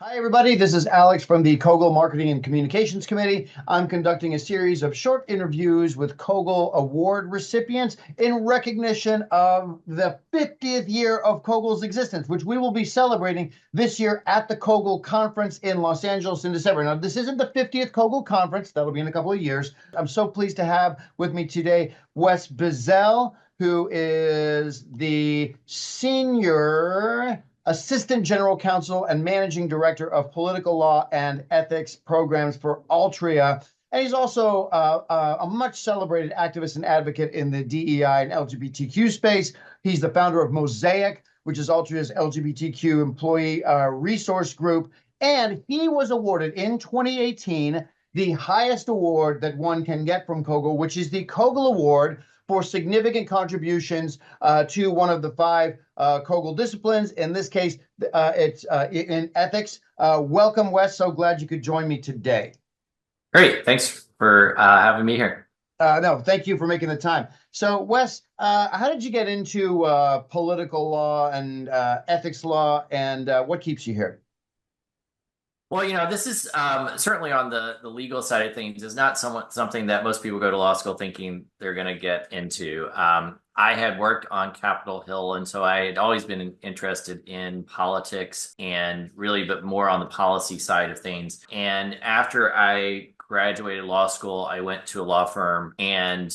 Hi, everybody. This is Alex from the COGEL Marketing and Communications Committee. I'm conducting a series of short interviews with COGEL Award recipients in recognition of the 50th year of COGEL's existence, which we will be celebrating this year at the COGEL Conference in Los Angeles in December. Now, this isn't the 50th COGEL Conference. That'll be in a couple of years. I'm so pleased to have with me today Wes Bizzell, who is the Senior Assistant General Counsel and Managing Director of Political Law and Ethics Programs for Altria. And he's also a much celebrated activist and advocate in the DEI and LGBTQ space. He's the founder of Mosaic, which is Altria's LGBTQ employee resource group. And he was awarded in 2018 the highest award that one can get from COGEL, which is the COGEL Award for significant contributions to one of the five COGEL disciplines. In this case, it's in ethics. Welcome, Wes. So glad you could join me today. Great. Thanks for having me here. No, thank you for making the time. So, Wes, how did you get into political law and ethics law, and what keeps you here? Well, this is certainly on the legal side of things. Is not something that most people go to law school thinking they're going to get into. I had worked on Capitol Hill, and so I had always been interested in politics and really, but more on the policy side of things. And after I graduated law school, I went to a law firm and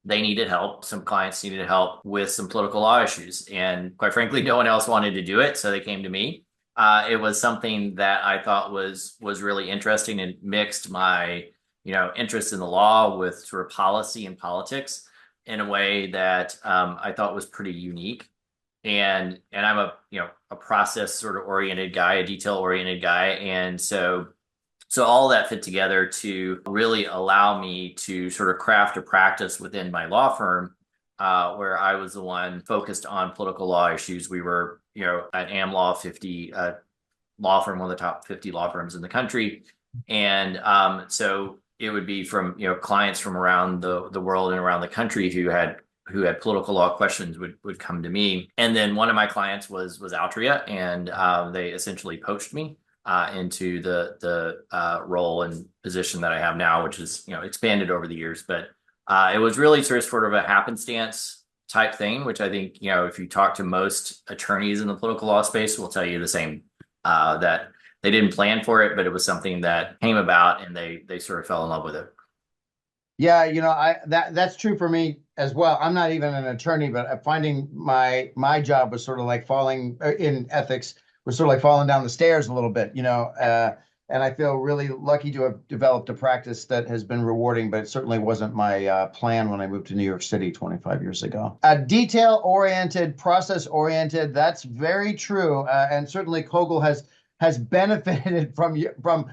they needed help. Some clients needed help with some political law issues. And quite frankly, no one else wanted to do it. So they came to me. It was something that I thought was really interesting and mixed my, interest in the law with sort of policy and politics in a way that I thought was pretty unique. And I'm a process sort of oriented guy, a detail oriented guy. And so all that fit together to really allow me to sort of craft a practice within my law firm where I was the one focused on political law issues. We were, an AmLaw 50 law firm, one of the top 50 law firms in the country. And so it would be from, clients from around the world and around the country who had political law questions would come to me. And then one of my clients was Altria, and they essentially poached me into the role and position that I have now, which is, expanded over the years. But it was really sort of a happenstance type thing, which I think, if you talk to most attorneys in the political law space, will tell you the same, that they didn't plan for it, but it was something that came about and they sort of fell in love with it. Yeah, that's true for me as well. I'm not even an attorney, but finding my job was sort of like falling in ethics was sort of like falling down the stairs a little bit, and I feel really lucky to have developed a practice that has been rewarding, but it certainly wasn't my plan when I moved to New York City 25 years ago. Detail-oriented, process-oriented, that's very true. And certainly COGEL has benefited from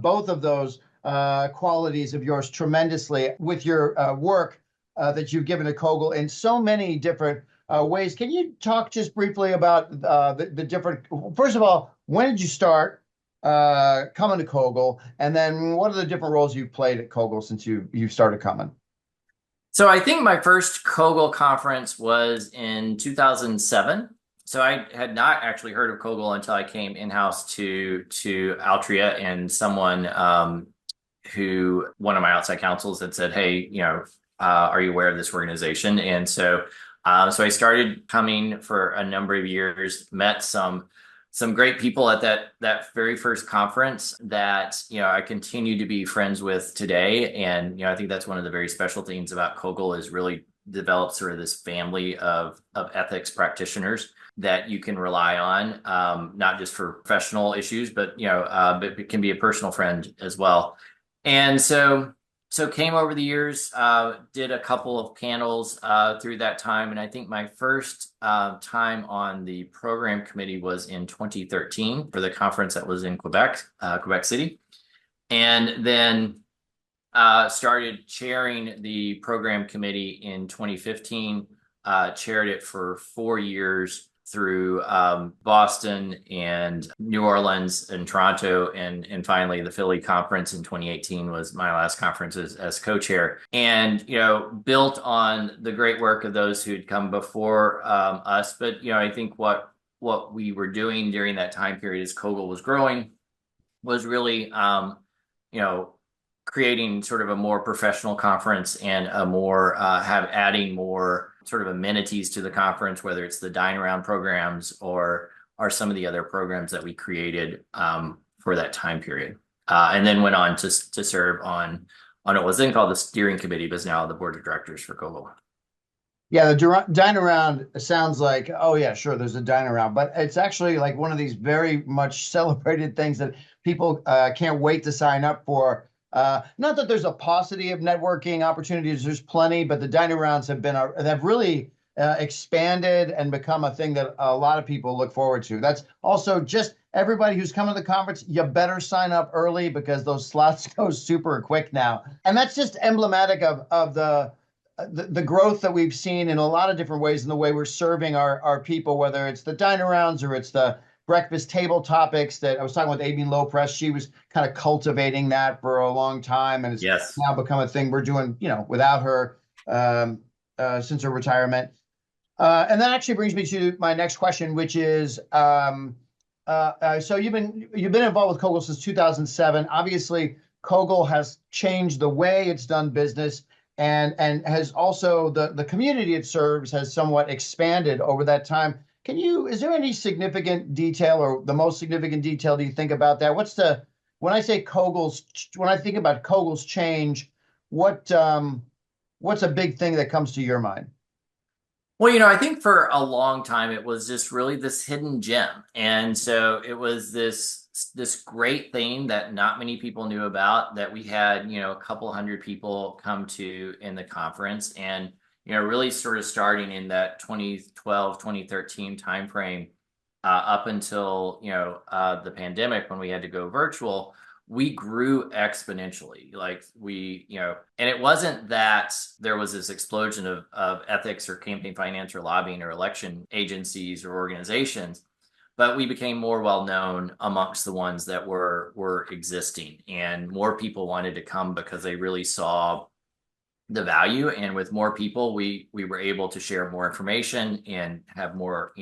both of those qualities of yours tremendously with your work that you've given to COGEL in so many different ways. Can you talk just briefly about the different, first of all, when did you start coming to COGEL, and then what are the different roles you've played at COGEL since you started coming? So I think my first COGEL conference was in 2007. So I had not actually heard of COGEL until I came in-house to Altria, and someone one of my outside counsels had said, hey, are you aware of this organization? And so I started coming for a number of years, met some great people at that very first conference that, I continue to be friends with today. And, I think that's one of the very special things about COGEL is really develop sort of this family of ethics practitioners that you can rely on, not just for professional issues, but it can be a personal friend as well. And so came over the years, did a couple of panels through that time. And I think my first time on the program committee was in 2013 for the conference that was in Quebec City. And then started chairing the program committee in 2015, chaired it for 4 years through Boston and New Orleans and Toronto, and finally the Philly conference in 2018 was my last conference as co-chair. And built on the great work of those who'd come before us. But I think what what we were doing during that time period as COGEL was growing was really, you know, creating sort of a more professional conference and a more adding more sort of amenities to the conference, whether it's the dine around programs or some of the other programs that we created for that time period. And then went on to serve on what was then called the steering committee, but is now the board of directors for COGEL. Yeah, the dine around sounds like, oh yeah, sure, there's a dine around, but it's actually like one of these very much celebrated things that people can't wait to sign up for. Not that there's a paucity of networking opportunities, there's plenty, but the dine arounds have really expanded and become a thing that a lot of people look forward to. That's also just everybody who's coming to the conference, you better sign up early because those slots go super quick now. And that's just emblematic of the growth that we've seen in a lot of different ways in the way we're serving our people, whether it's the dine arounds or it's the breakfast table topics that I was talking with Amy Lopress. She was kind of cultivating that for a long time, and it's Yes. now become a thing we're doing, without her since her retirement. And that actually brings me to my next question, which is, so you've been involved with COGEL since 2007. Obviously, COGEL has changed the way it's done business, and has also the community it serves has somewhat expanded over that time. Is there any significant detail or the most significant detail do you think about that? When I think about COGEL's change, what's a big thing that comes to your mind? Well, I think for a long time it was just really this hidden gem. And so it was this great thing that not many people knew about, that we had, a couple hundred people come to in the conference, and really sort of starting in that 2012, 2013 timeframe, up until the pandemic when we had to go virtual. We grew exponentially. And it wasn't that there was this explosion of ethics or campaign finance or lobbying or election agencies or organizations, but we became more well known amongst the ones that were existing, and more people wanted to come because they really saw the value. And with more people, we were able to share more information and have more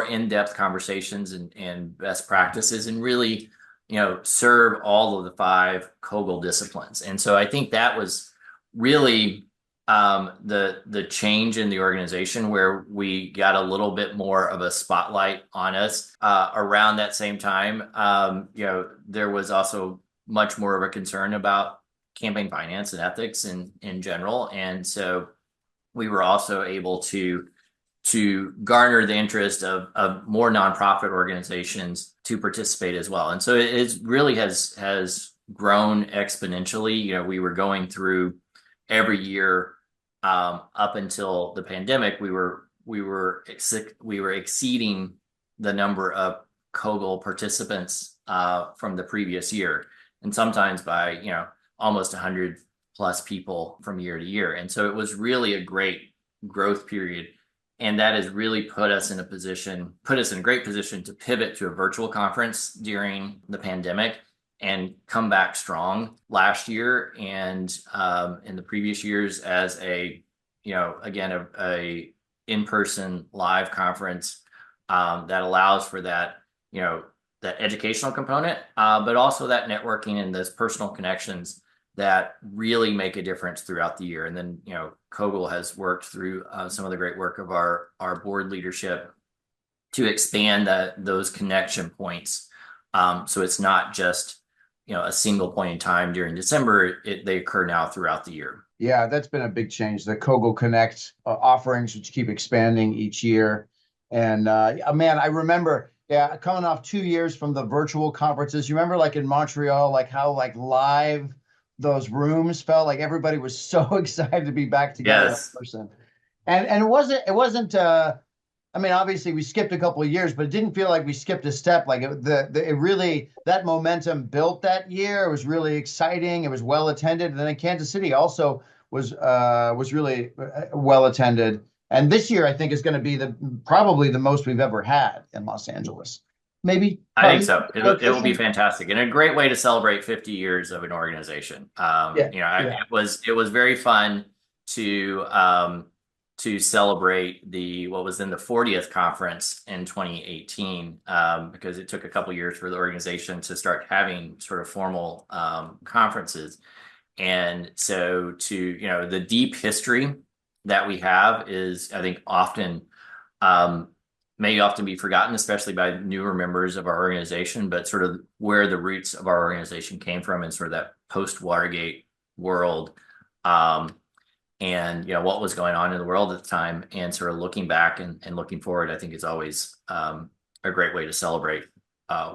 in-depth conversations and best practices, and really serve all of the 5 COGEL disciplines. And so I think that was really the change in the organization, where we got a little bit more of a spotlight on us. Around that same time, there was also much more of a concern about campaign finance and ethics in general. And so we were also able to garner the interest of more nonprofit organizations to participate as well. And so it really has grown exponentially. We were going through every year, up until the pandemic, we were exceeding the number of COGEL participants from the previous year, and sometimes by almost 100 plus people from year to year. And so it was really a great growth period. And that has really put us in a great position to pivot to a virtual conference during the pandemic and come back strong last year and in the previous years as a in-person live conference that allows for that that educational component, but also that networking and those personal connections that really make a difference throughout the year. And then, COGEL has worked through some of the great work of our board leadership to expand those connection points. So it's not just, a single point in time during December. They occur now throughout the year. Yeah, that's been a big change. The COGEL Connect offerings, which keep expanding each year. And man, I remember, coming off 2 years from the virtual conferences. You remember, like in Montreal, like how live those rooms felt. Like everybody was so excited to be back together in person. And it wasn't. I mean, obviously we skipped a couple of years, but it didn't feel like we skipped a step. Like it really, that momentum built that year. It was really exciting. It was well attended. And then Kansas City also was really well attended. And this year, I think, is going to be probably the most we've ever had in Los Angeles. Maybe. I think so. It will be fantastic, and a great way to celebrate 50 years of an organization. It was very fun to to celebrate the what was then the 40th conference in 2018, because it took a couple years for the organization to start having sort of formal conferences. And so the deep history that we have is, I think, um, may often be forgotten, especially by newer members of our organization, but sort of where the roots of our organization came from and sort of that post-Watergate world. And what was going on in the world at the time, and sort of looking back and looking forward, I think is always a great way to celebrate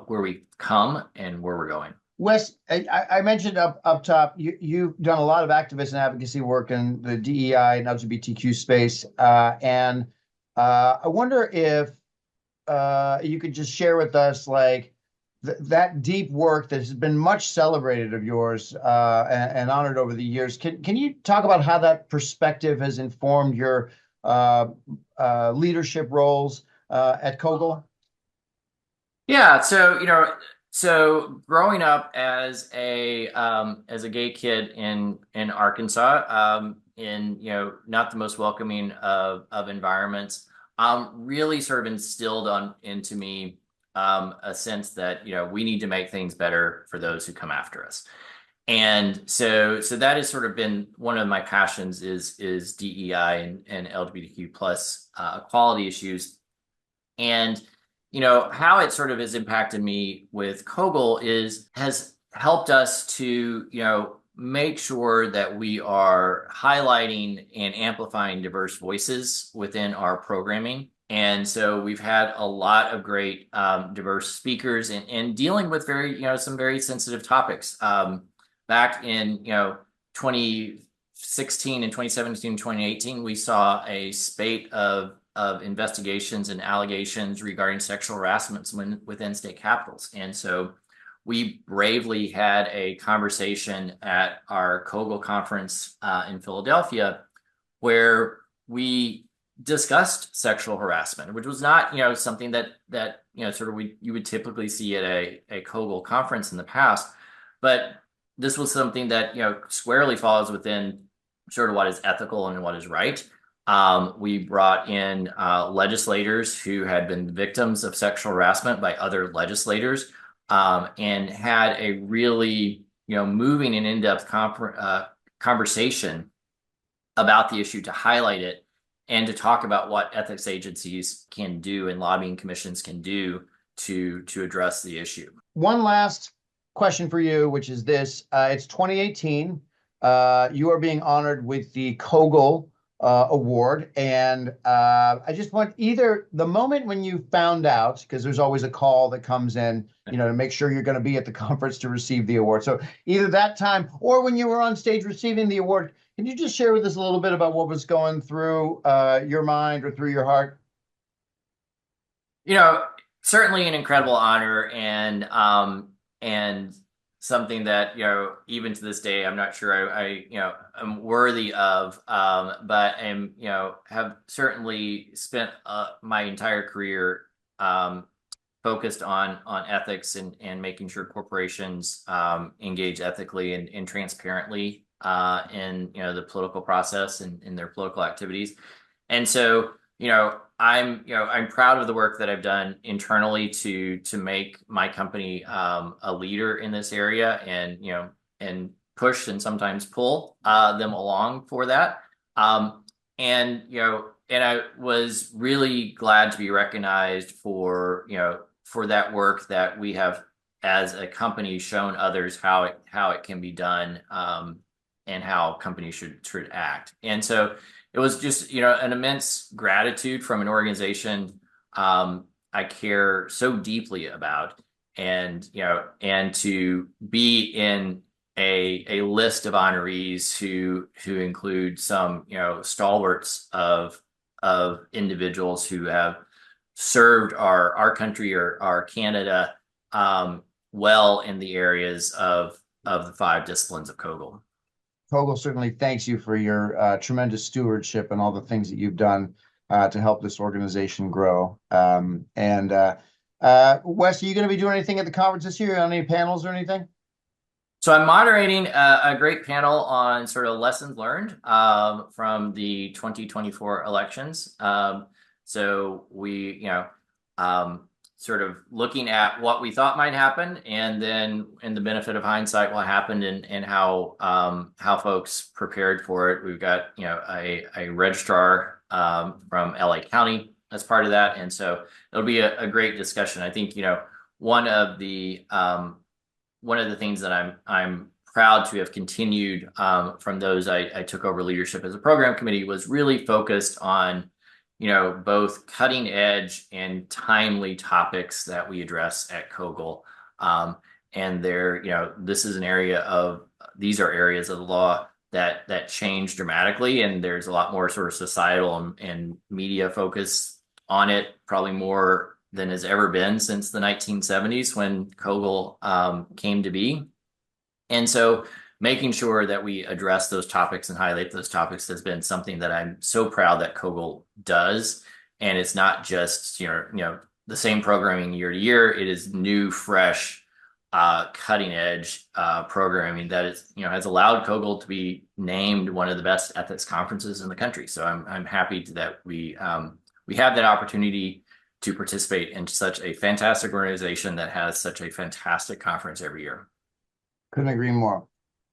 where we come and where we're going. Wes, I mentioned up top, you've done a lot of activist and advocacy work in the DEI and LGBTQ space, and I wonder if you could just share with us, like, that deep work that has been much celebrated of yours and honored over the years. Can you talk about how that perspective has informed your leadership roles at COGEL? Yeah, so growing up as a gay kid in Arkansas, in not the most welcoming of environments, really sort of instilled into me a sense that we need to make things better for those who come after us. And so that has sort of been one of my passions, is DEI and LGBTQ plus equality issues. And how it sort of has impacted me with COGEL has helped us to make sure that we are highlighting and amplifying diverse voices within our programming. And so we've had a lot of great diverse speakers and dealing with some very sensitive topics. Back in 2016 and 2017, 2018, we saw a spate of investigations and allegations regarding sexual harassment within state capitals. And so we bravely had a conversation at our COGEL conference in Philadelphia, where we discussed sexual harassment, which was not something that sort of you would typically see at a COGEL conference in the past, but this was something that squarely falls within sort of what is ethical and what is right. We brought in legislators who had been victims of sexual harassment by other legislators, and had a really moving and in-depth conversation about the issue, to highlight it and to talk about what ethics agencies can do and lobbying commissions can do to address the issue. One last question for you, which is this. It's 2018. You are being honored with the COGEL Award. And I just want either the moment when you found out, because there's always a call that comes in, to make sure you're going to be at the conference to receive the award. So either that time or when you were on stage receiving the award, can you just share with us a little bit about what was going through your mind or through your heart? Certainly an incredible honor, and something that even to this day I'm not sure I'm worthy of, but am have certainly spent my entire career focused on ethics and making sure corporations engage ethically and transparently in the political process and in their political activities. And so I'm proud of the work that I've done internally to make my company a leader in this area, and push and sometimes pull them along for that. And I was really glad to be recognized for that work that we have as a company shown others how it can be done, and how companies should act. And so it was just an immense gratitude from an organization I care so deeply about, and to be in a list of honorees who include some stalwarts of individuals who have served our country or our Canada well in the areas of the 5 disciplines of COGEL. COGEL certainly thanks you for your tremendous stewardship and all the things that you've done to help this organization grow. Wes, are you going to be doing anything at the conference this year? On any panels or anything? So I'm moderating a great panel on sort of lessons learned from the 2024 elections. So we, sort of looking at what we thought might happen, and then in the benefit of hindsight, what happened and how folks prepared for it. We've got a registrar from LA County as part of that, and so it'll be a great discussion. I think one of the things that I'm proud to have continued from those I took over leadership as a program committee was really focused on both cutting edge and timely topics that we address at COGEL. And this is these are areas of the law that change dramatically, and there's a lot more sort of societal and media focus on it, probably more than has ever been since the 1970s when COGEL came to be. And so making sure that we address those topics and highlight those topics has been something that I'm so proud that COGEL does. And it's not just the same programming year to year. It is new, fresh, cutting edge programming that has allowed COGEL to be named one of the best ethics conferences in the country. So I'm happy that we have that opportunity to participate in such a fantastic organization that has such a fantastic conference every year. Couldn't agree more.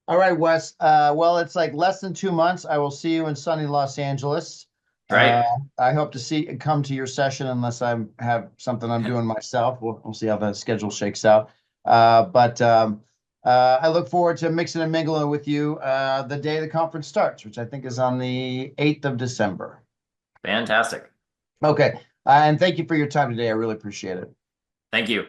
All right, Wes. Well, it's like less than 2 months. I will see you in sunny Los Angeles. Right. I hope to come to your session unless I have something I'm doing myself. We'll see how the schedule shakes out. But I look forward to mixing and mingling with you the day the conference starts, which I think is on the 8th of December. Fantastic. Okay. And thank you for your time today. I really appreciate it. Thank you.